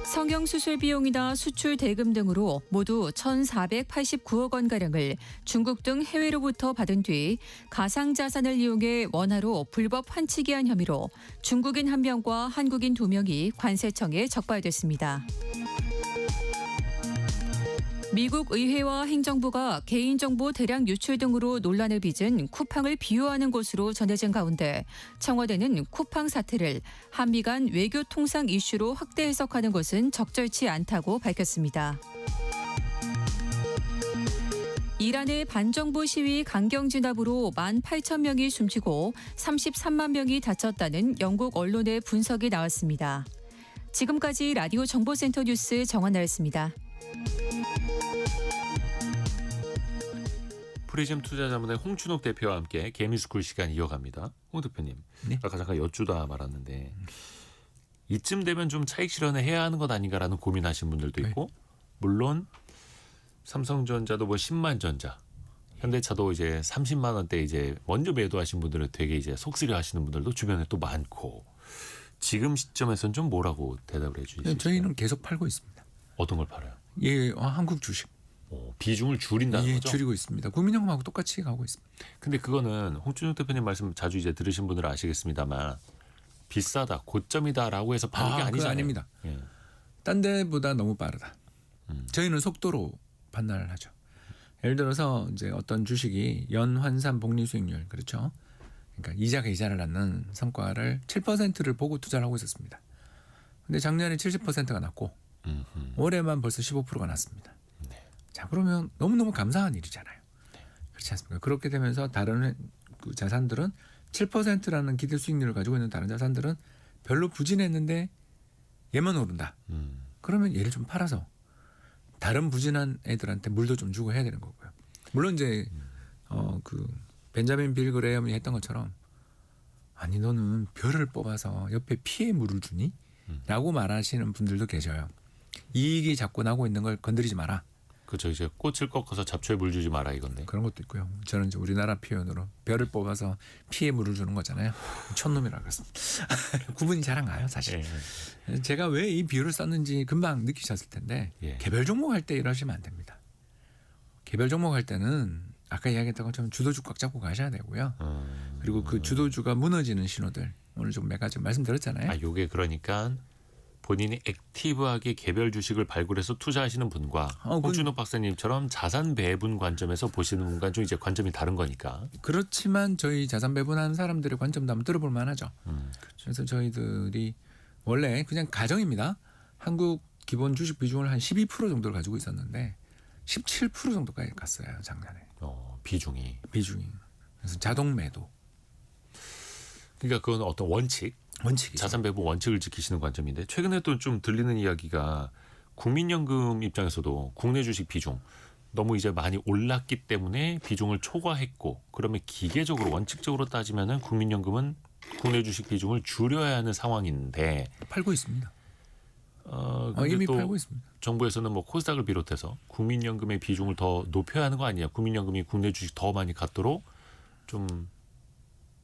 성형수술 비용이나 수출 대금 등으로 모두 1,489억 원가량을 중국 등 해외로부터 받은 뒤 가상자산을 이용해 원화로 불법 환치기한 혐의로 중국인 1명과 한국인 2명이 관세청에 적발됐습니다. 미국 의회와 행정부가 개인정보 대량 유출 등으로 논란을 빚은 쿠팡을 비호하는 것으로 전해진 가운데 청와대는 쿠팡 사태를 한미 간 외교 통상 이슈로 확대 해석하는 것은 적절치 않다고 밝혔습니다. 이란의 반정부 시위 강경 진압으로 18,000명이 숨지고 33만 명이 다쳤다는 영국 언론의 분석이 나왔습니다. 지금까지 라디오 정보센터 뉴스 정원나였습니다. 프리즘 투자자문의 홍춘옥 대표와 함께 개미스쿨 시간 이어갑니다. 홍 대표님, 네. 아까 잠깐 여쭈다 말았는데 이쯤 되면 좀 차익 실현을 해야 하는 것 아닌가라는 고민하시는 분들도 있고 물론 삼성전자도 뭐 10만 전자, 현대차도 이제 30만 원대 이제 먼저 매도하신 분들은 되게 이제 속쓰려 하시는 분들도 주변에 또 많고 지금 시점에서는 좀 뭐라고 대답을 해주시죠? 저희는 계속 팔고 있습니다. 어떤 걸 팔아요? 예, 한국 주식. 비중을 줄인다는 예, 거죠? 줄이고 있습니다. 국민연금하고 똑같이 가고 있습니다. 근데 그거는 홍준욱 대표님 말씀 자주 이제 들으신 분들은 아시겠습니다만 비싸다, 고점이다라고 해서 파는 게 그거 아니잖아요. 아닙니다. 예. 딴 데보다 너무 빠르다. 저희는 속도로 판단을 하죠. 예를 들어서 이제 어떤 주식이 연환산 복리 수익률 그렇죠. 그러니까 이자가 이자를 낳는 성과를 7%를 보고 투자를 하고 있었습니다. 근데 작년에 70%가 났고 올해만 벌써 15%가 났습니다. 자, 그러면 너무너무 감사한 일이잖아요. 그렇지 않습니까? 그렇게 되면서 다른 그 자산들은 7%라는 기대 수익률을 가지고 있는 다른 자산들은 별로 부진했는데 얘만 오른다. 그러면 얘를 좀 팔아서 다른 부진한 애들한테 물도 좀 주고 해야 되는 거고요. 물론 이제 그 벤자민 빌 그레엄이 했던 것처럼 아니 너는 별을 뽑아서 옆에 피에 물을 주니? 라고 말하시는 분들도 계셔요. 이익이 자꾸 나고 있는 걸 건드리지 마라. 그렇죠. 이제 꽃을 꺾어서 잡초에 물 주지 마라 이건데. 그런 것도 있고요. 저는 이제 우리나라 표현으로 별을 뽑아서 피에 물을 주는 거잖아요. 촌놈이라고 그랬습니다. 구분이 잘 안 가요, 사실. 예. 제가 왜 이 비유를 썼는지 금방 느끼셨을 텐데 예. 개별 종목 할 때 이러시면 안 됩니다. 개별 종목 할 때는 아까 이야기했던 것처럼 주도주 꽉 잡고 가셔야 되고요. 그리고 그 주도주가 무너지는 신호들 오늘 좀 몇 가지 말씀드렸잖아요. 아, 요게 그러니까 본인이 액티브하게 개별 주식을 발굴해서 투자하시는 분과 홍준호 박사님처럼 자산 배분 관점에서 보시는 분과 좀 이제 관점이 다른 거니까. 그렇지만 저희 자산 배분하는 사람들의 관점도 한번 들어볼 만하죠. 그렇죠. 그래서 저희들이 원래 그냥 가정입니다. 한국 기본 주식 비중을 한 12% 정도를 가지고 있었는데 17% 정도까지 갔어요, 작년에. 비중이. 그래서 자동 매도. 그러니까 그건 어떤 원칙이죠. 자산 배분 원칙을 지키시는 관점인데 최근에 또 좀 들리는 이야기가 국민연금 입장에서도 국내 주식 비중 너무 이제 많이 올랐기 때문에 비중을 초과했고 그러면 기계적으로 원칙적으로 따지면은 국민연금은 국내 주식 비중을 줄여야 하는 상황인데 팔고 있습니다. 근데 이미 또 팔고 있습니다. 정부에서는 뭐 코스닥을 비롯해서 국민연금의 비중을 더 높여야 하는 거 아니냐. 국민연금이 국내 주식 더 많이 갖도록 좀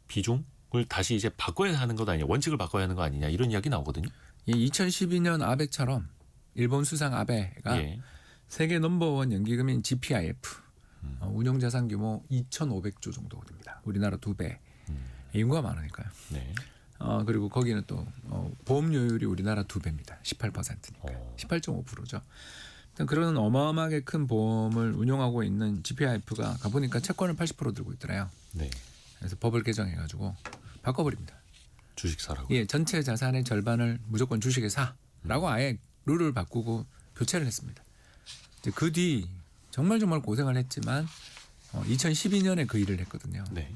비중을 다시 이제 바꿔야 하는 것 아니냐. 원칙을 바꿔야 하는 거 아니냐. 이런 이야기 나오거든요. 2012년 아베처럼 일본 수상 아베가 예. 세계 넘버원 연기금인 GPIF 운용 자산 규모 2,500조 정도 됩니다. 우리나라 2배. 인구가 많으니까요. 네. 그리고 거기는 또 보험료율이 우리나라 2배입니다. 18%니까. 18.5%죠. 그런 어마어마하게 큰 보험을 운용하고 있는 GPIF가 가보니까 채권을 80% 들고 있더래요. 네. 그래서 법을 개정해가지고 바꿔버립니다. 주식 사라고. 예, 전체 자산의 절반을 무조건 주식에 사라고 아예 룰을 바꾸고 교체를 했습니다. 이제 그 뒤 정말 고생을 했지만 2012년에 그 일을 했거든요. 네.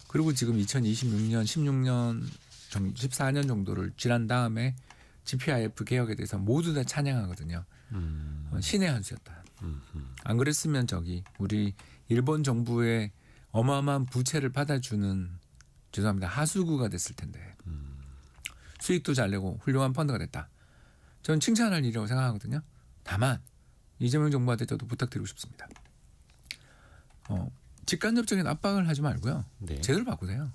그리고 지금 2026년, 16년, 14년 정도를 지난 다음에 GPIF 개혁에 대해서 모두 다 찬양하거든요. 신의 한 수였다. 안 그랬으면 우리 일본 정부의 어마어마한 부채를 받아주는 죄송합니다. 하수구가 됐을 텐데 수익도 잘 내고 훌륭한 펀드가 됐다. 저는 칭찬할 일이라고 생각하거든요. 다만 이재명 정부한테 저도 부탁드리고 싶습니다. 직간접적인 압박을 하지 말고요. 네. 제대로 바꾸세요.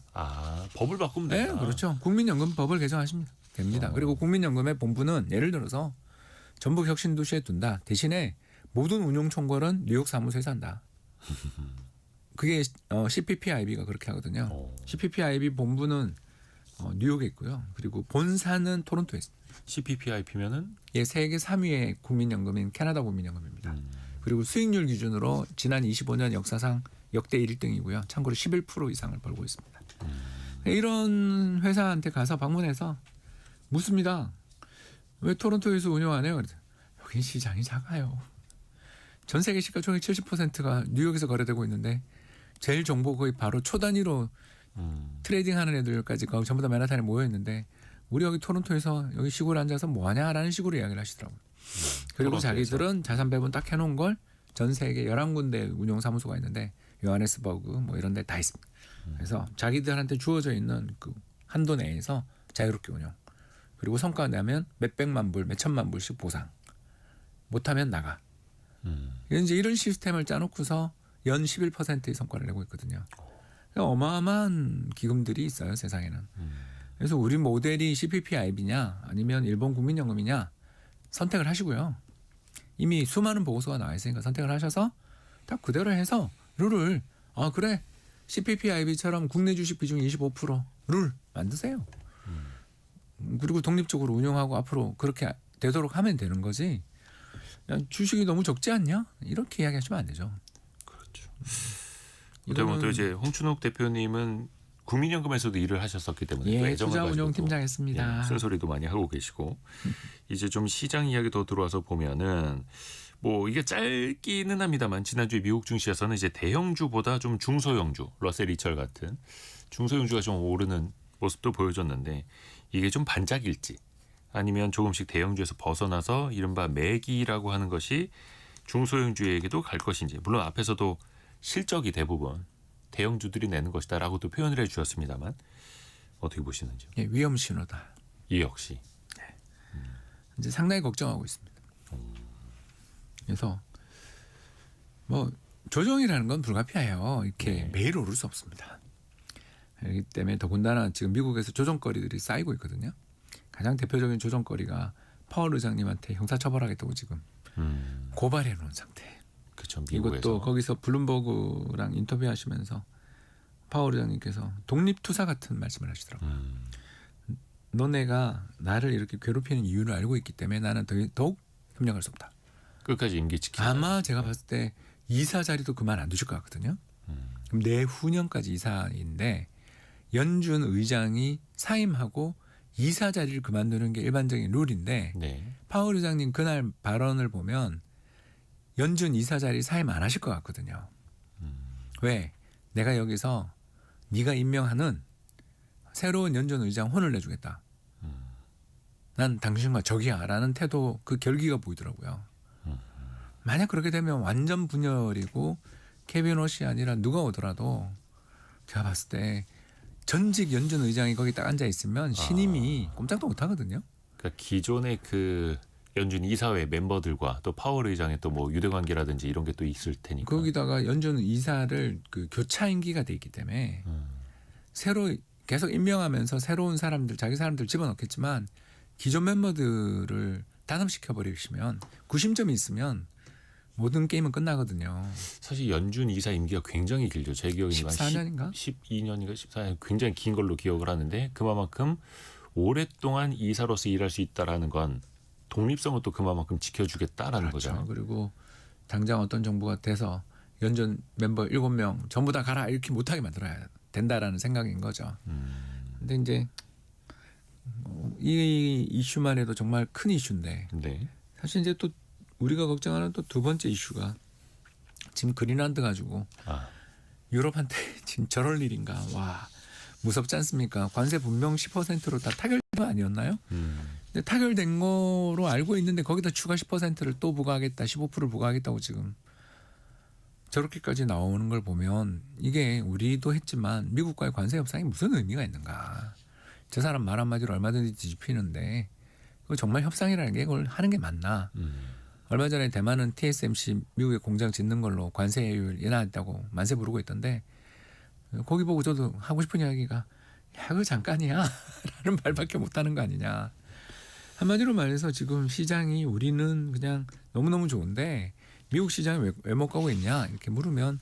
법을 바꾸면 네, 된다. 그렇죠. 국민연금법을 개정하시면 됩니다. 그리고 국민연금의 본부는 예를 들어서 전북 혁신도시에 둔다. 대신에 모든 운용 총괄은 뉴욕 사무소에서 한다. 그게 CPPIB가 그렇게 하거든요. CPPIB 본부는 뉴욕에 있고요. 그리고 본사는 토론토에 있습니다. CPPIP면은 예, 세계 3위의 국민연금인 캐나다 국민연금입니다. 그리고 수익률 기준으로 지난 25년 역사상 역대 1등이고요. 참고로 11% 이상을 벌고 있습니다. 이런 회사한테 가서 방문해서 묻습니다. 왜 토론토에서 운영 안 해요? 여긴 시장이 작아요. 전 세계 시가총액 70%가 뉴욕에서 거래되고 있는데 제일 정보 거의 바로 초 단위로 트레이딩하는 애들까지 거의 전부 다 맨하탄에 모여 있는데 우리 여기 토론토에서 여기 시골에 앉아서 뭐 하냐라는 식으로 이야기를 하시더라고요. 그리고 토론토에서. 자기들은 자산 배분 딱 해놓은 걸 전 세계 11군데 운용 사무소가 있는데 요하네스버그 뭐 이런 데 다 있습니다. 그래서 자기들한테 주어져 있는 그 한도 내에서 자유롭게 운용. 그리고 성과 내면 몇백만 불, 몇천만 불씩 보상. 못하면 나가. 이제 이런 시스템을 짜놓고서 연 11%의 성과를 내고 있거든요. 어마어마한 기금들이 있어요, 세상에는. 그래서 우리 모델이 CPPIB냐 아니면 일본 국민연금이냐 선택을 하시고요. 이미 수많은 보고서가 나와 있으니까 선택을 하셔서 딱 그대로 해서 룰을 그래 CPPIB처럼 국내 주식 비중 25%룰 만드세요. 그리고 독립적으로 운영하고 앞으로 그렇게 되도록 하면 되는 거지. 주식이 너무 적지 않냐? 이렇게 이야기하시면 안 되죠. 그렇죠. 그다음에 또 이제 홍춘욱 대표님은 국민연금에서도 일을 하셨었기 때문에 또 애정을 투자 가지고 운용 또, 팀장했습니다. 쓴소리도 많이 하고 계시고 이제 좀 시장 이야기 더 들어와서 보면은 뭐 이게 짧기는 합니다만 지난주에 미국 증시에서는 이제 대형주보다 좀 중소형주 러셀 2000 같은 중소형주가 좀 오르는 모습도 보여줬는데 이게 좀 반짝일지 아니면 조금씩 대형주에서 벗어나서 이른바 매기라고 하는 것이 중소형주에게도 갈 것인지 물론 앞에서도 실적이 대부분 대형주들이 내는 것이다라고 또 표현을 해주셨습니다만 어떻게 보시는지요? 예, 위험 신호다. 이 역시 이제 상당히 걱정하고 있습니다. 그래서 뭐 조정이라는 건 불가피해요. 이렇게 네. 매일 오를 수 없습니다. 그렇기 때문에 더군다나 지금 미국에서 조정거리들이 쌓이고 있거든요. 가장 대표적인 조정거리가 파월 의장님한테 형사처벌하겠다고 지금 고발해 놓은 상태. 그렇죠. 미국에서. 이것도 거기서 블룸버그랑 인터뷰하시면서 파월 의장님께서 독립투사 같은 말씀을 하시더라고요. 너네가 나를 이렇게 괴롭히는 이유를 알고 있기 때문에 나는 더욱 협력할 수 없다. 끝까지 임기 지키자. 아마 제가 봤을 때 이사 자리도 그만 안 두실 것 같거든요. 그럼 내후년까지 이사인데 연준 의장이 사임하고 이사 자리를 그만두는 게 일반적인 룰인데 네. 파월 의장님 그날 발언을 보면 연준 이사 자리 사임 안 하실 것 같거든요. 왜? 내가 여기서 네가 임명하는 새로운 연준 의장 혼을 내주겠다. 난 당신과 적이야라는 태도 그 결기가 보이더라고요. 만약 그렇게 되면 완전 분열이고 케빈 옷이 아니라 누가 오더라도 제가 봤을 때 전직 연준 의장이 거기 딱 앉아 있으면 신임이 꼼짝도 못 하거든요. 그러니까 기존의 그 연준 이사회 멤버들과 또 파월 의장의 또 뭐 유대 관계라든지 이런 게 또 있을 테니까. 거기다가 연준 이사를 그 교차 임기가 돼 있기 때문에 새로 계속 임명하면서 새로운 사람들 자기 사람들 집어넣겠지만 기존 멤버들을 단합시켜 버리시면 구심점이 있으면 모든 게임은 끝나거든요. 사실 연준 이사 임기가 굉장히 길죠. 제 기억이 14년인가? 12년인가 14년 굉장히 긴 걸로 기억을 하는데 그만큼 오랫동안 이사로서 일할 수 있다라는 건 독립성을 또 그만큼 지켜주겠다라는 그렇죠. 거잖아요. 그리고 당장 어떤 정부가 돼서 연준 멤버 7명 전부 다 가라 이렇게 못하게 만들어야 된다라는 생각인 거죠. 근데 이제 이 이슈만 해도 정말 큰 이슈인데 네. 사실 이제 또 우리가 걱정하는 또 두 번째 이슈가 지금 그린란드 가지고 유럽한테 지금 저럴 일인가. 와 무섭지 않습니까? 관세 분명 10%로 다 타결된 거 아니었나요? 근데 타결된 거로 알고 있는데 거기다 추가 10%를 또 부과하겠다. 15%를 부과하겠다고 지금 저렇게까지 나오는 걸 보면 이게 우리도 했지만 미국과의 관세 협상이 무슨 의미가 있는가. 저 사람 말 한마디로 얼마든지 뒤집히는데 그거 정말 협상이라는 게 그걸 하는 게 맞나. 얼마 전에 대만은 TSMC 미국에 공장 짓는 걸로 관세율 인하했다고 만세 부르고 있던데 거기 보고 저도 하고 싶은 이야기가 야 그거 잠깐이야 라는 말밖에 못하는 거 아니냐. 한마디로 말해서 지금 시장이 우리는 그냥 너무너무 좋은데 미국 시장에 왜 못 가고 있냐 이렇게 물으면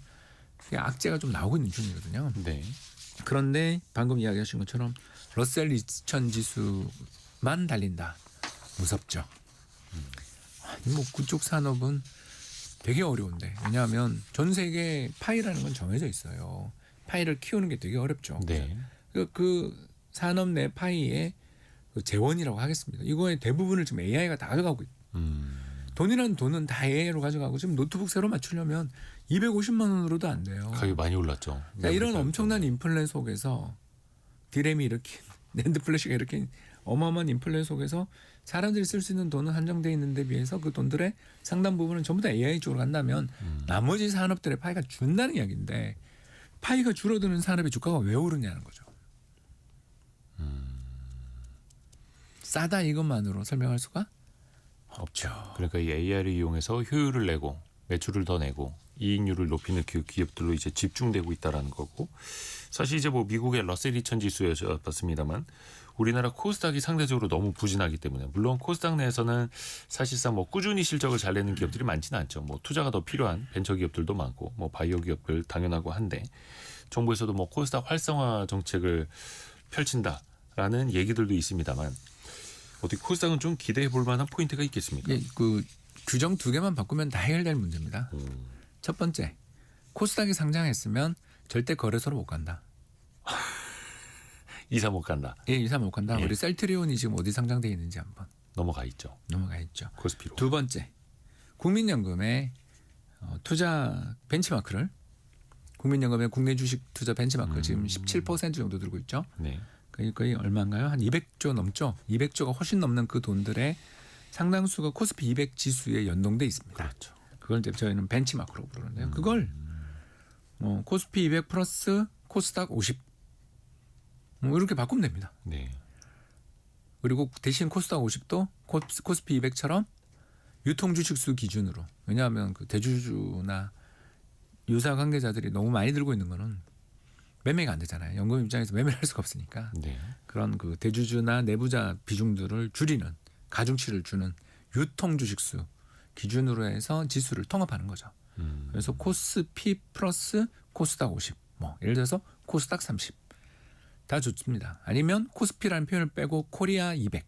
그게 악재가 좀 나오고 있는 중이거든요. 네. 그런데 방금 이야기하신 것처럼 러셀 2000 지수만 달린다. 무섭죠. 아니 뭐 그쪽 산업은 되게 어려운데 왜냐하면 전 세계 파이라는 건 정해져 있어요. 파이를 키우는 게 되게 어렵죠. 네. 그 산업 내 파이의 그 재원이라고 하겠습니다. 이거의 대부분을 지금 AI가 다 가져가고 있어요. 돈이라는 돈은 다 AI로 가져가고 지금 노트북 새로 맞추려면 250만 원으로도 안 돼요. 가격이 많이 올랐죠. 그러니까 이런 엄청난 인플레 속에서 디램이 이렇게 낸드 플래시가 이렇게 어마어마한 인플레 속에서 사람들이 쓸 수 있는 돈은 한정돼 있는 데 비해서 그 돈들의 상당 부분은 전부 다 AI 쪽으로 간다면 나머지 산업들의 파이가 준다는 이야기인데 파이가 줄어드는 산업의 주가가 왜 오르냐는 거죠. 싸다 이것만으로 설명할 수가 없죠. 그러니까 이 AI를 이용해서 효율을 내고 매출을 더 내고 이익률을 높이는 그 기업들로 이제 집중되고 있다라는 거고 사실 이제 뭐 미국의 러셀 2000 지수였습니다만 우리나라 코스닥이 상대적으로 너무 부진하기 때문에 물론 코스닥 내에서는 사실상 뭐 꾸준히 실적을 잘 내는 기업들이 많지는 않죠. 뭐 투자가 더 필요한 벤처 기업들도 많고 뭐 바이오 기업들 당연하고 한데 정부에서도 뭐 코스닥 활성화 정책을 펼친다라는 얘기들도 있습니다만 어떻게 코스닥은 좀 기대해 볼 만한 포인트가 있겠습니까? 예, 그 규정 2개만 바꾸면 다 해결될 문제입니다. 첫 번째, 코스닥이 상장했으면 절대 거래소로 못 간다. 이사 못 간다. 예, 이사 못 간다. 예. 우리 셀트리온이 지금 어디 상장돼 있는지 한번 넘어가 있죠. 넘어가 있죠. 코스피로. 두 번째, 국민연금의 투자 벤치마크를 국민연금의 국내 주식 투자 벤치마크 지금 17% 정도 들고 있죠. 네. 거의 얼마인가요? 한 200조 넘죠. 200조가 훨씬 넘는 그 돈들의 상당수가 코스피 200 지수에 연동돼 있습니다. 그렇죠. 그걸 이제 저희는 벤치마크라고 부르는데요. 그걸 코스피 200 플러스 코스닥 50 이렇게 바꾸면 됩니다. 네. 그리고 대신 코스닥 50도 코스피 200처럼 유통 주식수 기준으로 왜냐하면 그 대주주나 유사 관계자들이 너무 많이 들고 있는 거는 매매가 안 되잖아요. 연금 입장에서 매매를 할 수가 없으니까 네. 그런 그 대주주나 내부자 비중들을 줄이는 가중치를 주는 유통 주식수 기준으로 해서 지수를 통합하는 거죠. 그래서 코스피 플러스 코스닥 50, 뭐 예를 들어서 코스닥 30 다 좋습니다. 아니면 코스피라는 표현을 빼고 코리아 200.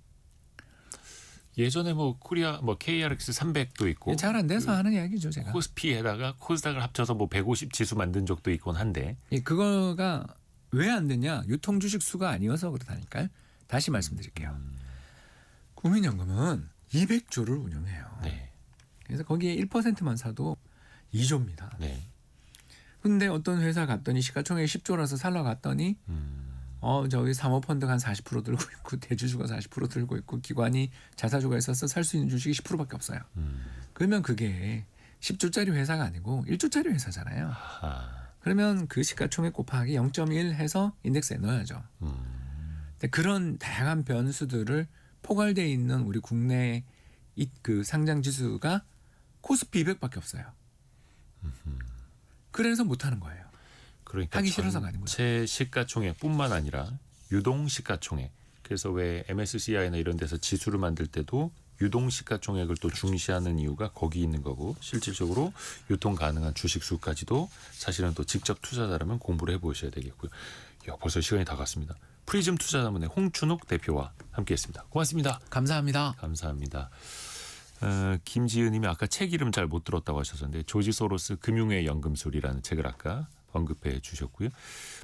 예전에 뭐 코리아 뭐 KRX 300도 있고 잘 안 돼서 하는 이야기죠, 제가. 코스피에다가 코스닥을 합쳐서 뭐 150 지수 만든 적도 있곤 한데 그거가 왜 안 되냐? 유통 주식 수가 아니어서 그렇다니까요. 다시 말씀드릴게요. 국민연금은 200조를 운영해요. 네. 그래서 거기에 1%만 사도 2조입니다. 네. 근데 어떤 회사 갔더니 시가총액 10조라서 살러 갔더니 저기 사모펀드가 한 40% 들고 있고 대주주가 40% 들고 있고 기관이 자사주가 있어서 살 수 있는 주식이 10%밖에 없어요. 그러면 그게 10조짜리 회사가 아니고 1조짜리 회사잖아요. 아, 그러면 그 시가총액 곱하기 0.1 해서 인덱스에 넣어야죠. 근데 그런 다양한 변수들을 포괄되어 있는 우리 국내 그 상장 지수가 코스피 200밖에 없어요. 그래서 못하는 거예요. 그러니까 하기 싫어서가 아닌 전체 시가총액뿐만 아니라 유동 시가총액. 그래서 왜 MSCI나 이런 데서 지수를 만들 때도 유동 시가총액을 또 중시하는 이유가 거기 있는 거고 실질적으로 유통 가능한 주식 수까지도 사실은 또 직접 투자자라면 공부를 해보셔야 되겠고요. 야, 벌써 시간이 다 갔습니다. 프리즘 투자자문의 홍춘욱 대표와 함께했습니다. 고맙습니다. 감사합니다. 감사합니다. 김지은님이 아까 책 이름 잘 못 들었다고 하셨는데 조지 소로스 금융의 연금술이라는 책을 아까 언급해 주셨고요.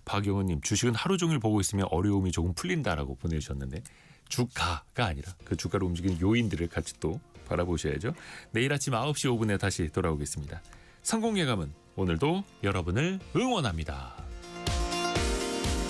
박영은님 주식은 하루 종일 보고 있으면 어려움이 조금 풀린다라고 보내주셨는데 주가가 아니라 그 주가를 움직이는 요인들을 같이 또 바라보셔야죠. 내일 아침 9시 5분에 다시 돌아오겠습니다. 성공 예감은 오늘도 여러분을 응원합니다.